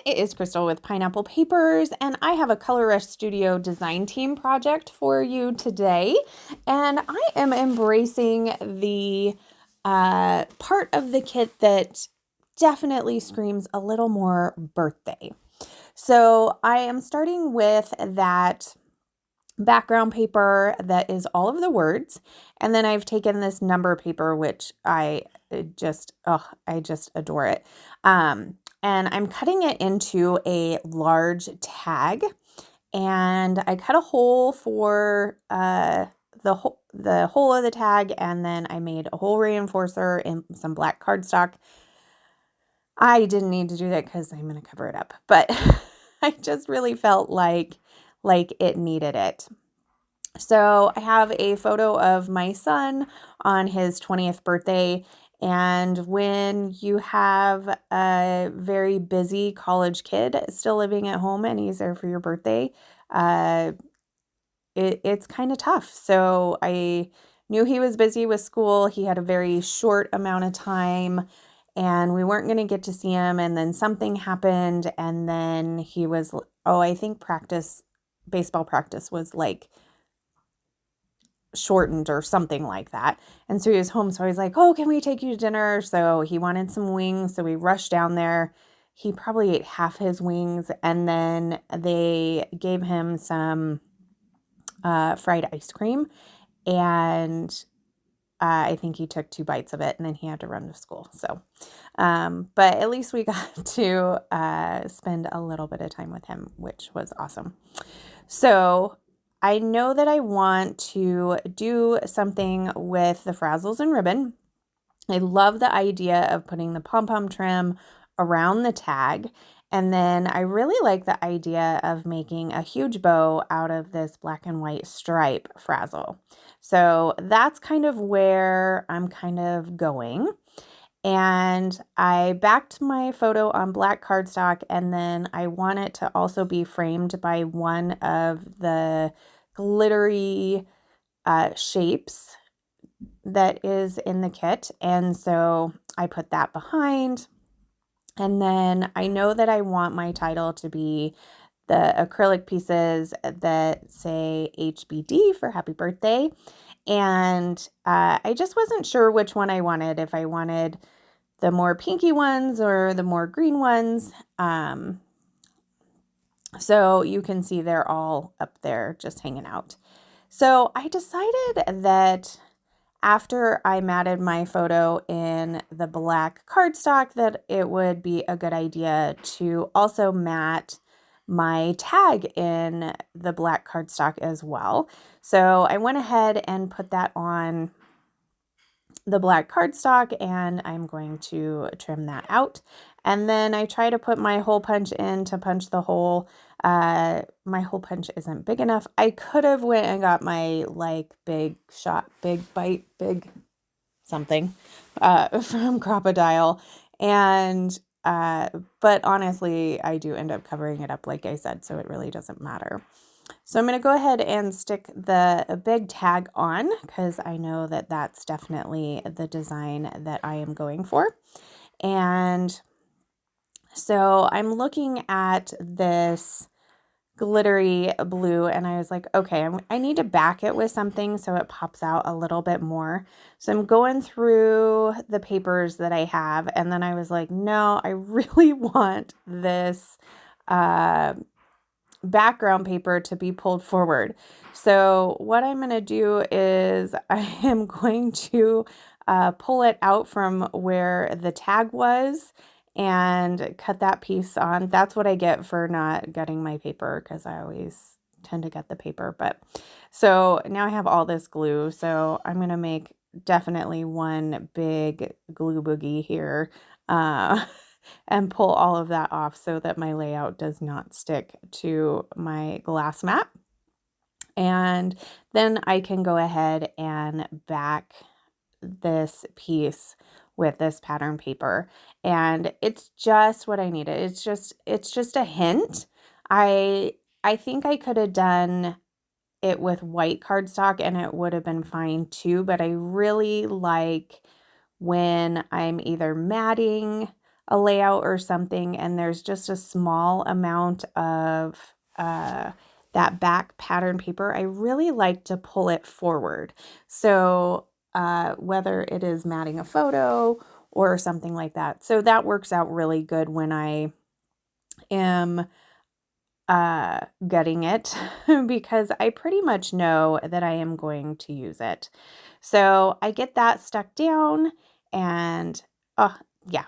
it is Crystal with Pineapple Papers, and I have a Color Rush Studio design team project for you today. And I am embracing the part of the kit that definitely screams a little more birthday. So I am starting with that background paper that is all of the words, and then I've taken this number paper, which I just adore it. And I'm cutting it into a large tag, and I cut a hole for the hole of the tag, and then I made a hole reinforcer in some black cardstock. I didn't need to do that because I'm going to cover it up, but I just really felt like it needed it. So I have a photo of my son on his 20th birthday. And when you have a very busy college kid still living at home and he's there for your birthday, it's kind of tough. So I knew he was busy with school. He had a very short amount of time and we weren't going to get to see him. And then something happened. And then he was, I think baseball practice was like shortened or something like that. And so he was home. So I was like, oh, can we take you to dinner? So he wanted some wings. So we rushed down there. He probably ate half his wings. And then they gave him some fried ice cream. And I think he took 2 bites of it and then he had to run to school. So, but at least we got to spend a little bit of time with him, which was awesome. So I know that I want to do something with the frazzles and ribbon. I love the idea of putting the pom-pom trim around the tag. And then I really like the idea of making a huge bow out of this black and white stripe frazzle. So that's kind of where I'm kind of going. And I backed my photo on black cardstock, and then I want it to also be framed by one of the glittery shapes that is in the kit. And so I put that behind. And then I know that I want my title to be the acrylic pieces that say HBD for happy birthday. And I just wasn't sure which one I wanted, if I wanted the more pinky ones or the more green ones. So you can see they're all up there just hanging out. So I decided that after I matted my photo in the black cardstock that it would be a good idea to also matte my tag in the black cardstock as well. So I went ahead and put that on the black cardstock, and I'm going to trim that out. And then I try to put my hole punch in to punch the hole. My hole punch isn't big enough. I could have went and got my big bite something from Crocodile. And but honestly, I do end up covering it up like I said, so it really doesn't matter. So I'm going to go ahead and stick the big tag on because I know that that's definitely the design that I am going for. And so I'm looking at this glittery blue and I was like, okay, I need to back it with something so it pops out a little bit more. So I'm going through the papers that I have, and then I was like, no, I really want this background paper to be pulled forward. So what I'm going to do is I am going to pull it out from where the tag was and cut that piece on. That's what I get for not gutting my paper, because I always tend to gut the paper. But so now I have all this glue. So I'm going to make definitely one big glue boogie here. And pull all of that off so that my layout does not stick to my glass mat. And then I can go ahead and back this piece with this pattern paper. And it's just what I needed. It's just a hint. I think I could have done it with white cardstock and it would have been fine too, but I really like when I'm either matting a layout or something and there's just a small amount of that back pattern paper, I really like to pull it forward. So whether it is matting a photo or something like that. So that works out really good when I am gutting it because I pretty much know that I am going to use it. So I get that stuck down and yeah,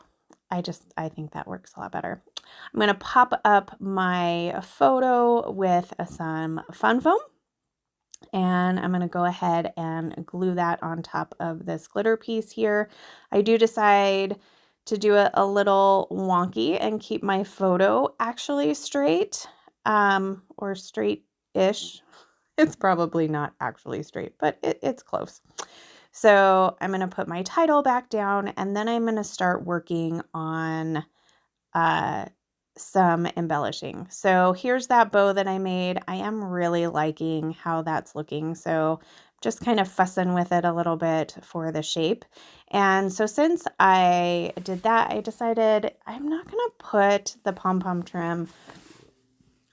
I think that works a lot better. I'm going to pop up my photo with some fun foam and I'm going to go ahead and glue that on top of this glitter piece here. I do decide to do it a little wonky and keep my photo actually straight, or straight-ish. It's probably not actually straight, but it's close. So I'm going to put my title back down and then I'm going to start working on some embellishing. So here's that bow that I made. I am really liking how that's looking. So just kind of fussing with it a little bit for the shape. And so since I did that, I decided I'm not going to put the pom-pom trim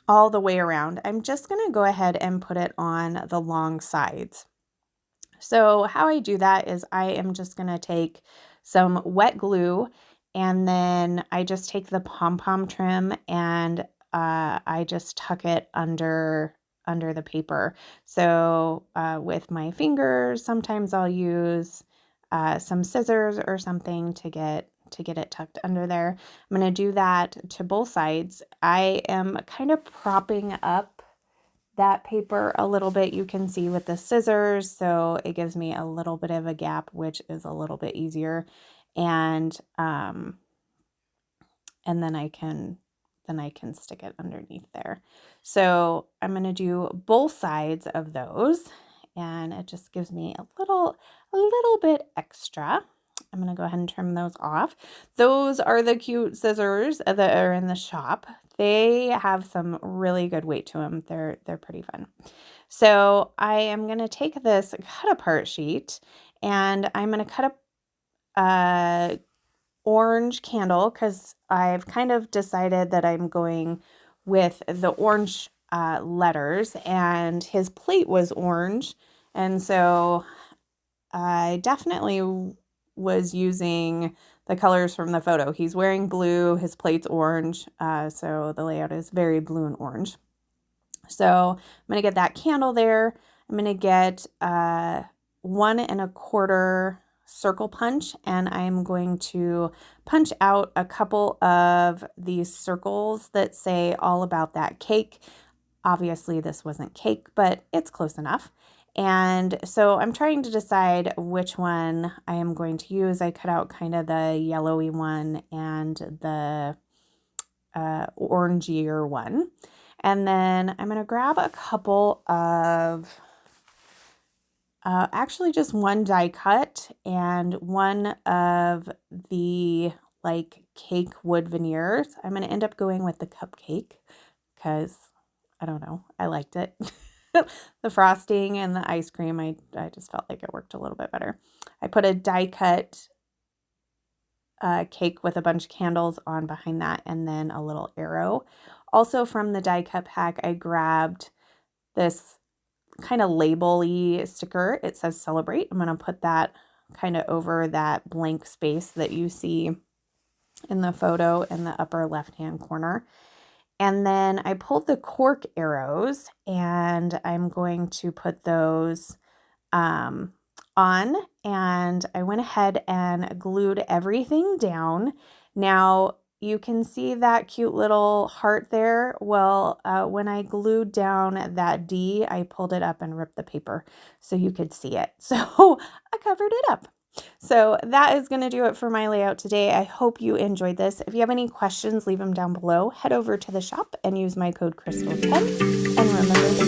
all the way around. I'm just going to go ahead and put it on the long sides. So how I do that is I am just going to take some wet glue and then I just take the pom-pom trim and I just tuck it under the paper. So with my fingers, sometimes I'll use some scissors or something to get it tucked under there. I'm going to do that to both sides. I am kind of propping up that paper a little bit, you can see with the scissors, so it gives me a little bit of a gap, which is a little bit easier, and then I can stick it underneath there. So I'm going to do both sides of those, and it just gives me a little bit extra. I'm going to go ahead and trim those off. Those are the cute scissors that are in the shop. They have some really good weight to them. They're pretty fun. So I am going to take this cut apart sheet and I'm going to cut up a orange candle because I've kind of decided that I'm going with the orange letters, and his plate was orange, and so I definitely was using the colors from the photo. He's wearing blue, his plate's orange, so the layout is very blue and orange. So I'm going to get that candle there. I'm going to get 1 1/4 circle punch, and I'm going to punch out a couple of these circles that say all about that cake. Obviously this wasn't cake, but it's close enough. And so I'm trying to decide which one I am going to use. I cut out kind of the yellowy one and the orangier one. And then I'm going to grab a couple of, actually just one die cut and one of the like cake wood veneers. I'm going to end up going with the cupcake because I don't know, I liked it. The frosting and the ice cream, I just felt like it worked a little bit better. I put a die cut cake with a bunch of candles on behind that and then a little arrow. Also from the die cut pack, I grabbed this kind of label-y sticker. It says celebrate. I'm going to put that kind of over that blank space that you see in the photo in the upper left-hand corner. And then I pulled the cork arrows and I'm going to put those on, and I went ahead and glued everything down. Now you can see that cute little heart there. Well, when I glued down that D, I pulled it up and ripped the paper so you could see it. So I covered it up. So that is going to do it for my layout today. I hope you enjoyed this. If you have any questions, leave them down below. Head over to the shop and use my code Crystal10. And remember to